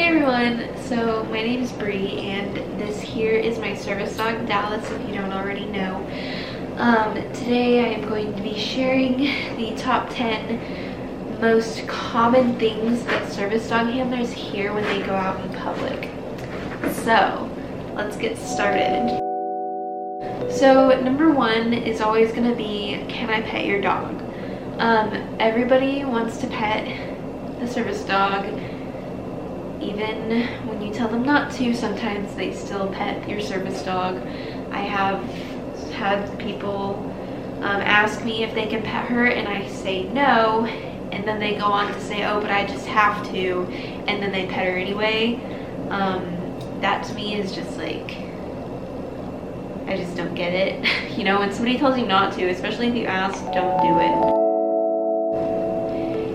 everyone, so my name is Bree and this here is my service dog Dallas, if you don't already know. Today I am going to be sharing the top 10 most common things that service dog handlers hear when they go out in public. So let's get started. So number one is always going to be, can I pet your dog? Everybody wants to pet the service dog. Even when you tell them not to, sometimes they still pet your service dog. I have had people ask me if they can pet her and I say no, and then they go on to say, oh, but I just have to, and then they pet her anyway. That to me is just like, I just don't get it. You know, when somebody tells you not to, especially if you ask, don't do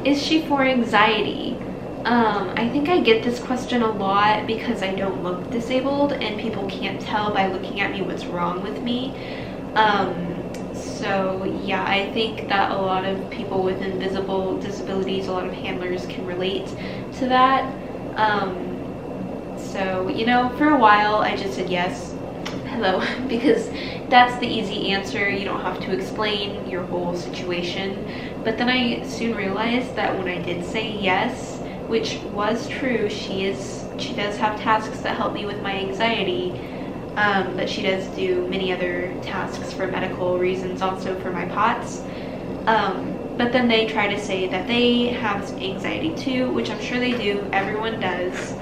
it. Is she for anxiety? I think I get this question a lot because I don't look disabled and people can't tell by looking at me what's wrong with me. So yeah, I think that a lot of people with invisible disabilities, a lot of handlers can relate to that. So, you know, for a while I just said yes, hello, because that's the easy answer. You don't have to explain your whole situation. But then I soon realized that when I did say yes, which was true, she does have tasks that help me with my anxiety, but she does do many other tasks for medical reasons, also for my POTS. But then they try to say that they have anxiety too, which I'm sure they do. Everyone does.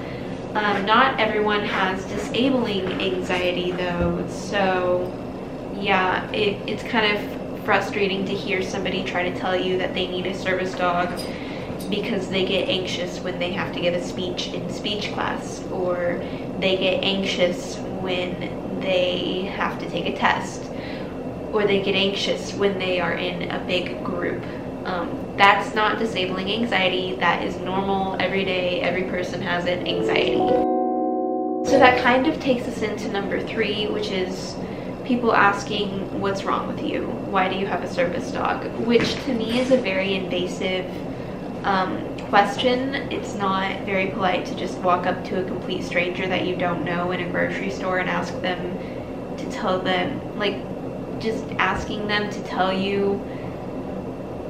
Not everyone has disabling anxiety though, so yeah, it's kind of frustrating to hear somebody try to tell you that they need a service dog because they get anxious when they have to give a speech in speech class, or they get anxious when they have to take a test, or they get anxious when they are in a big group. That's not disabling anxiety. That is normal, every day, every person has it, anxiety. So that kind of takes us into number 3, which is people asking, what's wrong with you? Why do you have a service dog? Which to me is a very invasive question. It's not very polite to just walk up to a complete stranger that you don't know in a grocery store and ask them to tell them, like, just asking them to tell you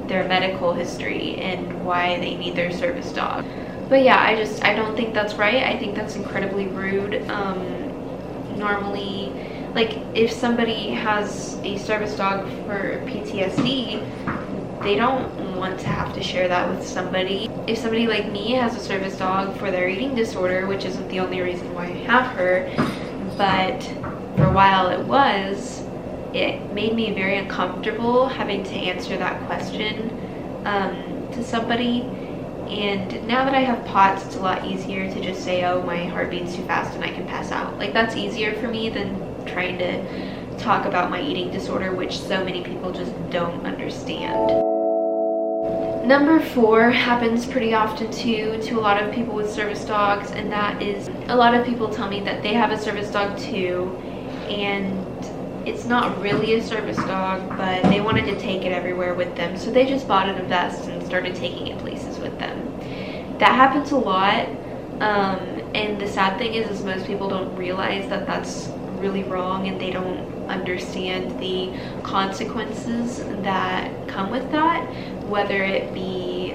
their medical history and why they need their service dog. But yeah, I don't think that's right. I think that's incredibly rude. Normally, like, if somebody has a service dog for PTSD, they don't want to have to share that with somebody. If somebody like me has a service dog for their eating disorder, which isn't the only reason why I have her, but for a while it made me very uncomfortable having to answer that question to somebody. And now that I have POTS, it's a lot easier to just say, oh, my heart beats too fast and I can pass out. Like, that's easier for me than trying to talk about my eating disorder, which so many people just don't understand. Number 4 happens pretty often too to a lot of people with service dogs, and that is a lot of people tell me that they have a service dog too, and it's not really a service dog, but they wanted to take it everywhere with them, so they just bought it a vest and started taking it places with them. That happens a lot, and the sad thing is most people don't realize that that's really wrong, and they don't understand the consequences that come with that, whether it be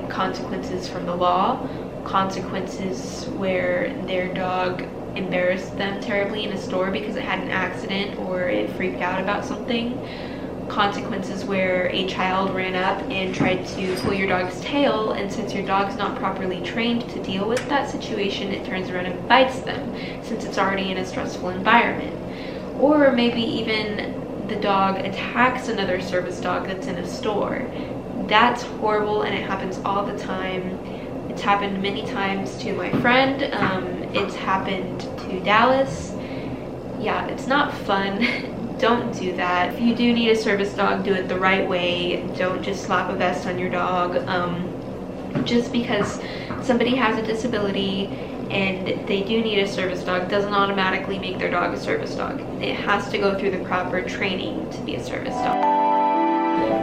consequences from the law, consequences where their dog embarrassed them terribly in a store because it had an accident or it freaked out about something, consequences where a child ran up and tried to pull your dog's tail, and since your dog's not properly trained to deal with that situation, it turns around and bites them since it's already in a stressful environment. Or maybe even the dog attacks another service dog that's in a store. That's horrible, and it happens all the time. It's happened many times to my friend. It's happened to Dallas. Yeah, it's not fun. Don't do that. If you do need a service dog, do it the right way. Don't just slap a vest on your dog. Just because somebody has a disability and they do need a service dog doesn't automatically make their dog a service dog. It has to go through the proper training to be a service dog.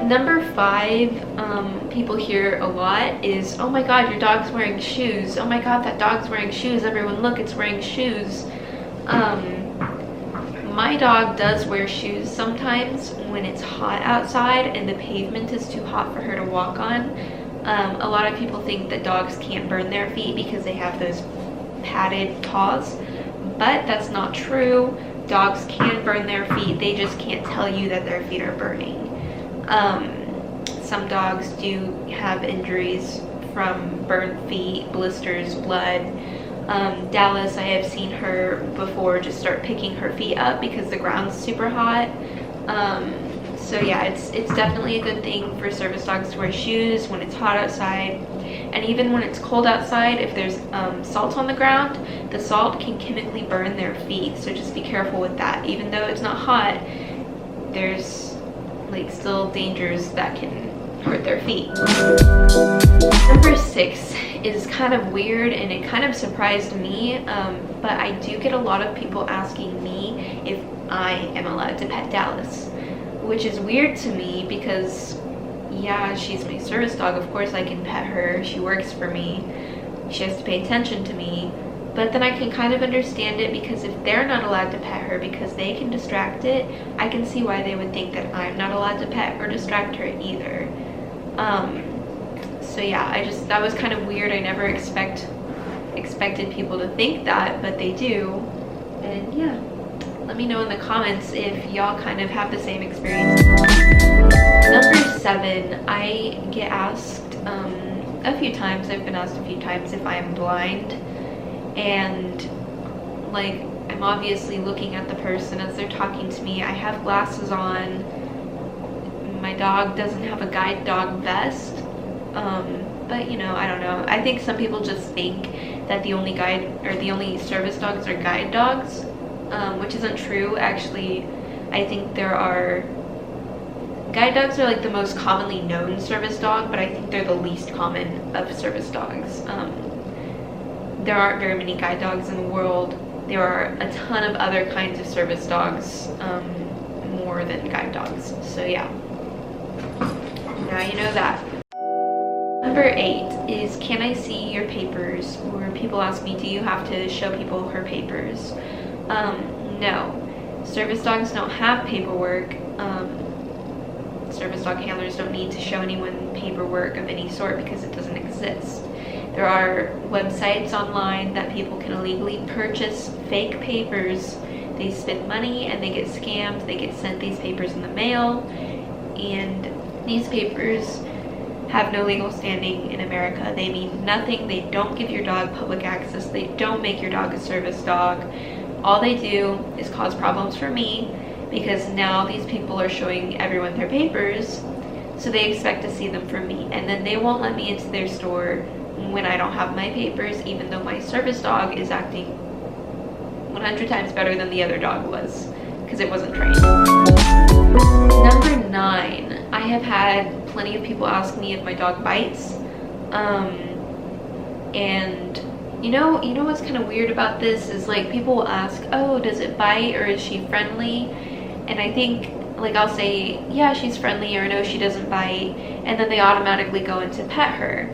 Number 5, people hear a lot is, oh my god, your dog's wearing shoes. Oh my god, that dog's wearing shoes. Everyone look, it's wearing shoes. My dog does wear shoes sometimes when it's hot outside and the pavement is too hot for her to walk on. A lot of people think that dogs can't burn their feet because they have those padded paws, but that's not true. Dogs can burn their feet, they just can't tell you that their feet are burning. Some dogs do have injuries from burned feet, blisters, blood. Dallas, I have seen her before just start picking her feet up because the ground's super hot. So yeah, it's definitely a good thing for service dogs to wear shoes when it's hot outside. And even when it's cold outside, if there's salt on the ground, the salt can chemically burn their feet, so just be careful with that. Even though it's not hot, there's like still dangers that can hurt their feet. Number 6 is kind of weird and it kind of surprised me, but I do get a lot of people asking me if I am allowed to pet Dallas, which is weird to me because yeah, she's my service dog, of course I can pet her, she works for me, she has to pay attention to me. But then I can kind of understand it because if they're not allowed to pet her because they can distract it, I can see why they would think that I'm not allowed to pet or distract her either. So yeah, that was kind of weird. I never expected people to think that, but they do. And yeah, let me know in the comments if y'all kind of have the same experience. Number 7, I get asked a few times, I've been asked a few times if I'm blind. And like, I'm obviously looking at the person as they're talking to me. I have glasses on. My dog doesn't have a guide dog vest. But you know, I don't know. I think some people just think that the only service dogs are guide dogs, which isn't true. Actually, I think guide dogs are like the most commonly known service dog, but I think they're the least common of service dogs. There aren't very many guide dogs in the world. There are a ton of other kinds of service dogs, more than guide dogs. So yeah, now you know that. Number 8 is, can I see your papers? Or people ask me, do you have to show people her papers? No. Service dogs don't have paperwork. Service dog handlers don't need to show anyone paperwork of any sort because it doesn't exist. There are websites online that people can illegally purchase fake papers. They spend money and they get scammed. They get sent these papers in the mail, and these papers have no legal standing in America. They mean nothing. They don't give your dog public access. They don't make your dog a service dog. All they do is cause problems for me because now these people are showing everyone their papers, so they expect to see them from me, and then they won't let me into their store when I don't have my papers, even though my service dog is acting 100 times better than the other dog was because it wasn't trained. Number 9, I have had plenty of people ask me if my dog bites, and you know what's kind of weird about this is, like, people will ask, oh, does it bite or is she friendly? And I think, like, I'll say, yeah, she's friendly, or no, she doesn't bite, and then they automatically go into pet her.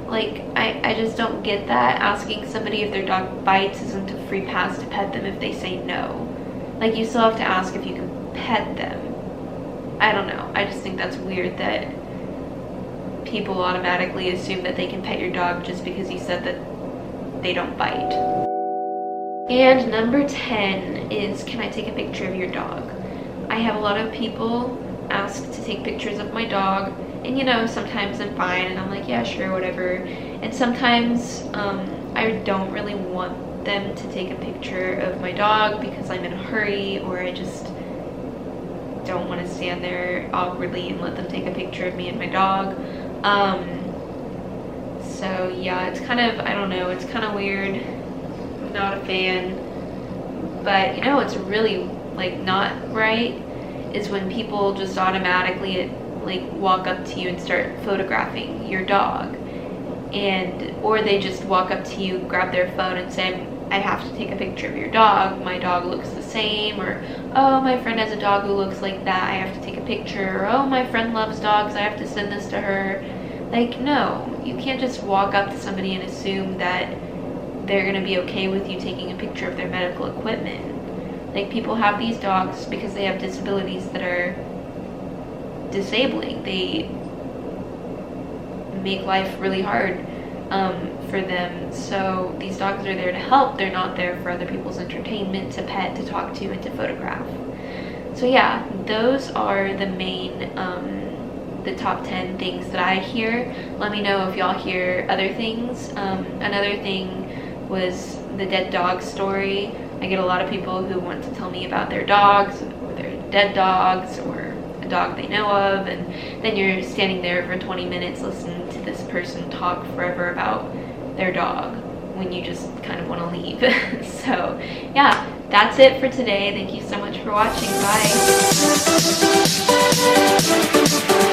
Like, I just don't get that. Asking somebody if their dog bites isn't a free pass to pet them if they say no. Like, you still have to ask if you can pet them. I don't know. I just think that's weird that people automatically assume that they can pet your dog just because you said that they don't bite. And number 10 is, can I take a picture of your dog? I have a lot of people ask to take pictures of my dog, and you know, sometimes I'm fine and I'm like, yeah, sure, whatever. And sometimes I don't really want them to take a picture of my dog because I'm in a hurry, or I just don't want to stand there awkwardly and let them take a picture of me and my dog. So yeah, it's kind of, I don't know, it's kind of weird. I'm not a fan. But you know, it's really like not right is when people just automatically like walk up to you and start photographing your dog, or they just walk up to you, grab their phone and say, I have to take a picture of your dog, my dog looks the same, or oh, my friend has a dog who looks like that, I have to take a picture, or oh, my friend loves dogs, I have to send this to her. Like, no, you can't just walk up to somebody and assume that they're gonna be okay with you taking a picture of their medical equipment. Like, people have these dogs because they have disabilities that are disabling. They make life really hard for them. So these dogs are there to help. They're not there for other people's entertainment, to pet, to talk to, and to photograph. So yeah, those are the main, the top 10 things that I hear. Let me know if y'all hear other things. Another thing was the dead dog story. I get a lot of people who want to tell me about their dogs, or their dead dogs, or a dog they know of, and then you're standing there for 20 minutes listening to this person talk forever about their dog when you just kind of want to leave. So yeah, that's it for today. Thank you so much for watching. Bye.